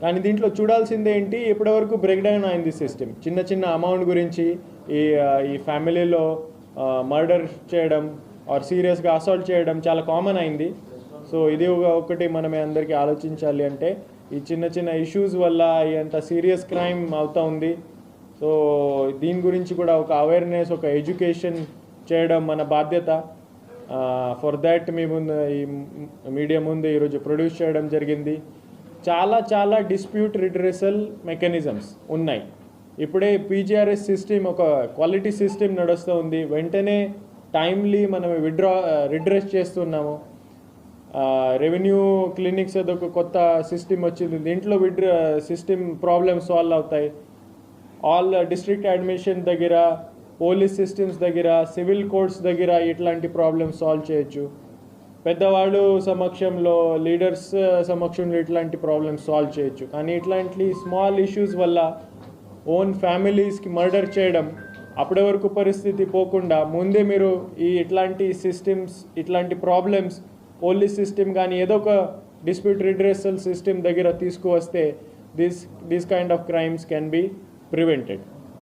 కానీ దీంట్లో చూడాల్సింది ఏంటి, ఇప్పటివరకు బ్రేక్ డౌన్ అయింది సిస్టమ్. చిన్న చిన్న అమౌంట్ గురించి ఈ ఫ్యామిలీలో మర్డర్ చేయడం ఆర్ సీరియస్గా అసాల్ట్ చేయడం చాలా కామన్ అయింది. సో ఇది ఒకటి మనమే అందరికీ ఆలోచించాలి. అంటే ఈ చిన్న చిన్న ఇష్యూస్ వల్ల ఎంత సీరియస్ క్రైమ్ అవుతా ఉంది. సో దీని గురించి కూడా ఒక అవేర్నెస్, ఒక ఎడ్యుకేషన్ చేయడం మన బాధ్యత. ఫర్ దాట్ మీ ముందు ఈ మీడియా ముందు ఈరోజు ప్రొడ్యూస్ చేయడం జరిగింది. చాలా చాలా డిస్ప్యూట్ రిడ్రెసల్ మెకానిజమ్స్ ఉన్నాయి. ఇప్పుడే పీజీఆర్ఎస్ సిస్టమ్ ఒక క్వాలిటీ సిస్టమ్ నడుస్తూ ఉంది. వెంటనే టైమ్లీ మనం రిడ్రెస్ చేస్తున్నాము. రెవెన్యూ క్లినిక్స్ అదొక కొత్త సిస్టమ్ వచ్చింది. దీంట్లో సిస్టమ్ ప్రాబ్లమ్స్ సాల్వ్ అవుతాయి. ఆల్ డిస్ట్రిక్ట్ అడ్మినిస్ట్రేషన్ దగ్గర, పోలీస్ సిస్టమ్స్ దగ్గర, సివిల్ కోర్ట్స్ దగ్గర ఇట్లాంటి ప్రాబ్లమ్స్ సాల్వ్ చేయొచ్చు. పెద్దవాళ్ళు సమక్షంలో, లీడర్స్ సమక్షంలో ఇట్లాంటి ప్రాబ్లమ్స్ సాల్వ్ చేయొచ్చు. కానీ ఇట్లాంటి స్మాల్ ఇష్యూస్ వల్ల ఓన్ ఫ్యామిలీస్కి మర్డర్ చేయడం, అప్పటి వరకు పరిస్థితి పోకుండా ముందే మీరు ఇట్లాంటి సిస్టమ్స్, ఇట్లాంటి ప్రాబ్లమ్స్ పోలీస్ సిస్టమ్ కానీ ఏదో ఒక డిస్ప్యూట్ రిడ్రెసల్ సిస్టమ్ దగ్గర తీసుకువస్తే these kind of crimes can be prevented.